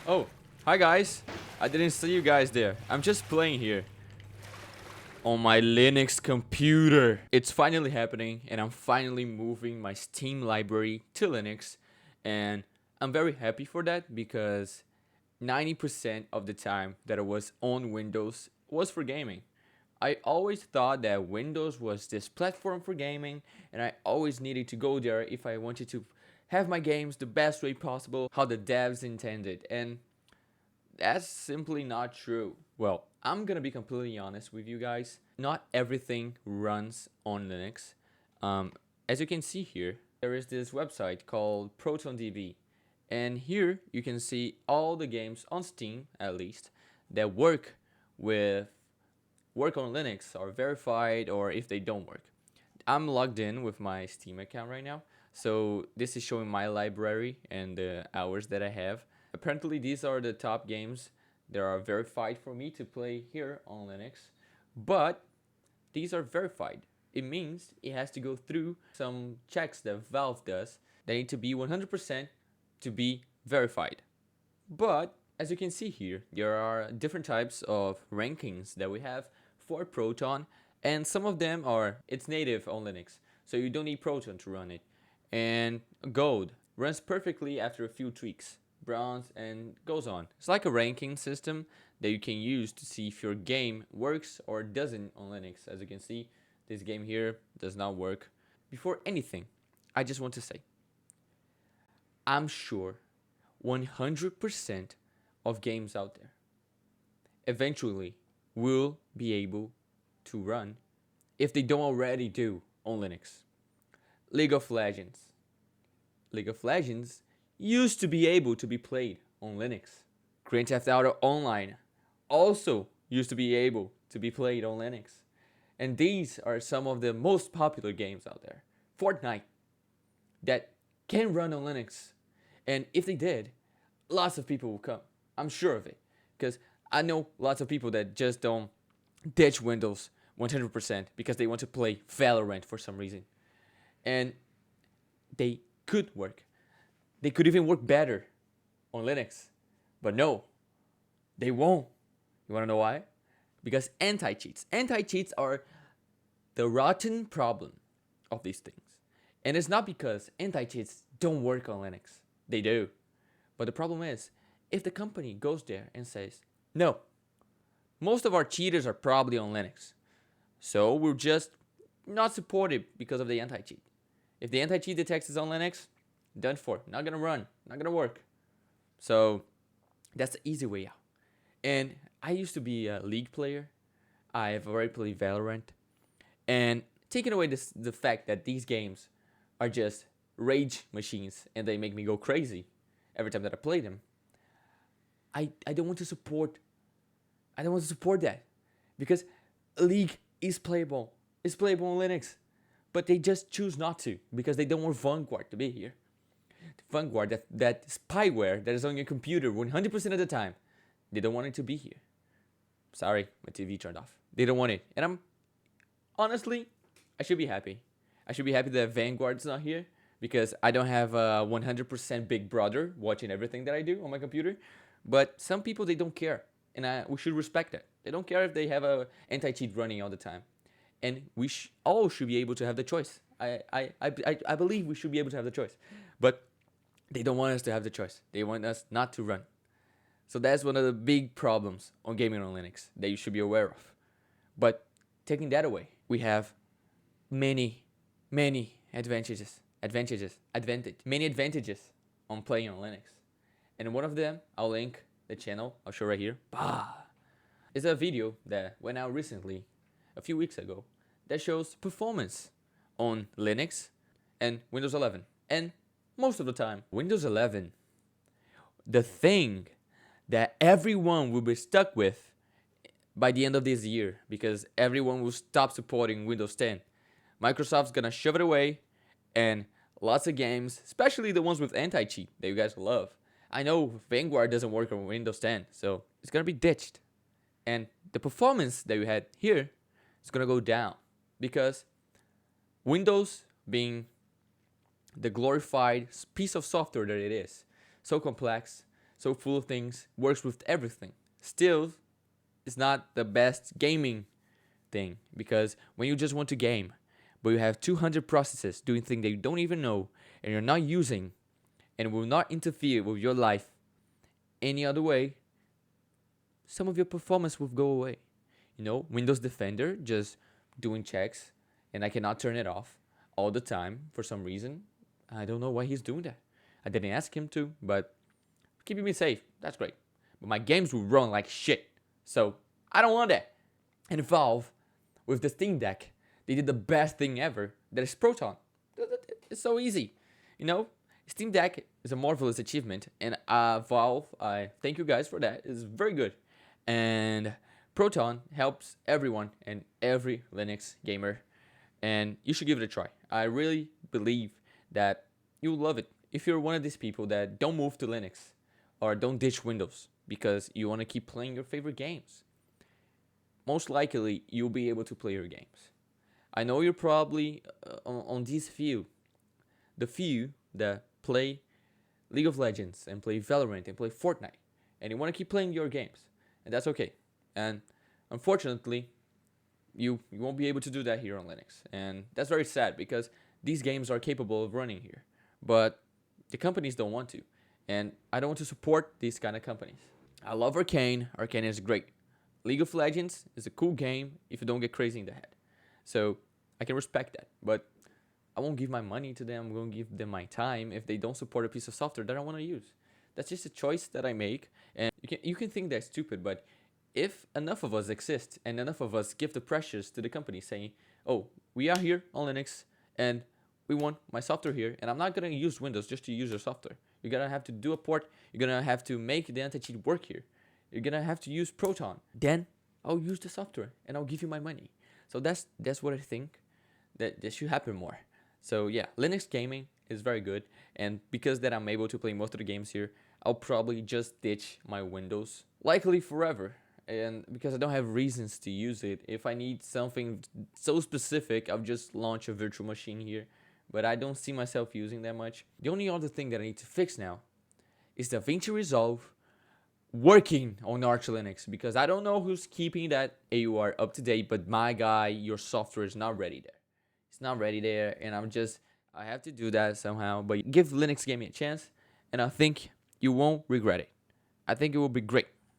Oh, hi guys. I didn't see you guys there. I'm just playing here on my Linux computer. It's finally happening and I'm finally moving my Steam library to Linux, and I'm very happy for that because 90% of the time that I was on Windows was for gaming. I always thought that Windows was this platform for gaming, and I always needed to go there if I wanted to have my games the best way possible, how the devs intended. And that's simply not true. Well, I'm gonna be completely honest with you guys. Not everything runs on Linux. As you can see here, there is this website called ProtonDB. And here you can see all the games on Steam, at least, that work on Linux, are verified, or if they don't work. I'm logged in with my Steam account right now, so this is showing my library and the hours that I have. Apparently these are the top games that are verified for me to play here on Linux, but these are verified. It means it has to go through some checks that Valve does. They need to be 100% to be verified. But as you can see here, there are different types of rankings that we have for Proton, and some of them are it's native on Linux, so you don't need Proton to run it. And Gold runs perfectly after a few tweaks. Bronze and goes on. It's like a ranking system that you can use to see if your game works or doesn't on Linux. As you can see, this game here does not work. Before anything, I just want to say, I'm sure 100% of games out there eventually will be able to run, if they don't already do, on Linux. League of Legends. League of Legends used to be able to be played on Linux. Grand Theft Auto Online also used to be able to be played on Linux. And these are some of the most popular games out there. Fortnite, that can run on Linux. And if they did, lots of people will come. I'm sure of it. Because I know lots of people that just don't ditch Windows 100% because they want to play Valorant for some reason. And they could work. They could even work better on Linux. But no, they won't. You want to know why? Because anti-cheats. Anti-cheats are the rotten problem of these things. And it's not because anti-cheats don't work on Linux. They do. But the problem is, if the company goes there and says, no, most of our cheaters are probably on Linux, so we're just not supportive because of the anti-cheat. If the anti-cheat detects is on Linux, done for. Not gonna run. Not gonna work. So that's the easy way out. And I used to be a League player. I've already played Valorant. And taking away the fact that these games are just rage machines and they make me go crazy every time that I play them, I don't want to support that, because League is playable. It's playable on Linux, but they just choose not to because they don't want Vanguard to be here. Vanguard, that spyware that is on your computer 100% of the time, they don't want it to be here. Sorry, my TV turned off. They don't want it, and honestly, I should be happy. I should be happy that Vanguard's not here because I don't have a 100% big brother watching everything that I do on my computer. But some people, they don't care, and we should respect that. They don't care if they have a anti-cheat running all the time, and we all should be able to have the choice. I believe we should be able to have the choice, but they don't want us to have the choice. They want us not to run. So that's one of the big problems on gaming on Linux that you should be aware of. But taking that away, we have many advantages on playing on Linux. And one of them, I'll link the channel, I'll show right here. It's a video that went out recently, a few weeks ago, that shows performance on Linux and Windows 11. And most of the time, Windows 11, the thing that everyone will be stuck with by the end of this year, because everyone will stop supporting Windows 10. Microsoft's gonna shove it away, and lots of games, especially the ones with anti-cheat that you guys love. I know Vanguard doesn't work on Windows 10, so it's gonna be ditched. And the performance that you had here is gonna go down because Windows, being the glorified piece of software that it is, so complex, so full of things, works with everything. Still, it's not the best gaming thing, because when you just want to game, but you have 200 processes doing things that you don't even know and you're not using and will not interfere with your life any other way, some of your performance will go away. Windows Defender just doing checks and I cannot turn it off all the time for some reason. I don't know why he's doing that. I didn't ask him to, but keeping me safe, that's great. But my games will run like shit. So I don't want that. And Valve, with the Steam Deck, they did the best thing ever. That is Proton. It's so easy. Steam Deck is a marvelous achievement. And Valve, I thank you guys for that. It's very good. And Proton helps everyone and every Linux gamer. And you should give it a try. I really believe that you'll love it if you're one of these people that don't move to Linux or don't ditch Windows because you want to keep playing your favorite games. Most likely, you'll be able to play your games. I know you're probably on these the few that play League of Legends and play Valorant and play Fortnite, and you want to keep playing your games, and that's okay. And unfortunately, you won't be able to do that here on Linux, and that's very sad because these games are capable of running here, but the companies don't want to, and I don't want to support these kind of companies. I love Arcane. Arcane is great. League of Legends is a cool game if you don't get crazy in the head. So I can respect that, but I won't give my money to them. I'm going to give them my time if they don't support a piece of software that I want to use. That's just a choice that I make, and you can think that's stupid, but if enough of us exist and enough of us give the pressures to the company saying, oh, we are here on Linux and we want my software here, and I'm not going to use Windows just to use your software. You're going to have to do a port. You're going to have to make the anti-cheat work here. You're going to have to use Proton. Then I'll use the software and I'll give you my money. So that's what I think that should happen more. So yeah, Linux gaming is very good. And because that I'm able to play most of the games here, I'll probably just ditch my Windows, likely forever. And because I don't have reasons to use it, if I need something so specific, I'll just launch a virtual machine here. But I don't see myself using that much. The only other thing that I need to fix now is DaVinci Resolve working on Arch Linux, because I don't know who's keeping that AUR up to date, but my guy, your software is not ready there. It's not ready there, and I have to do that somehow. But give Linux gaming a chance, and I think you won't regret it. I think it will be great.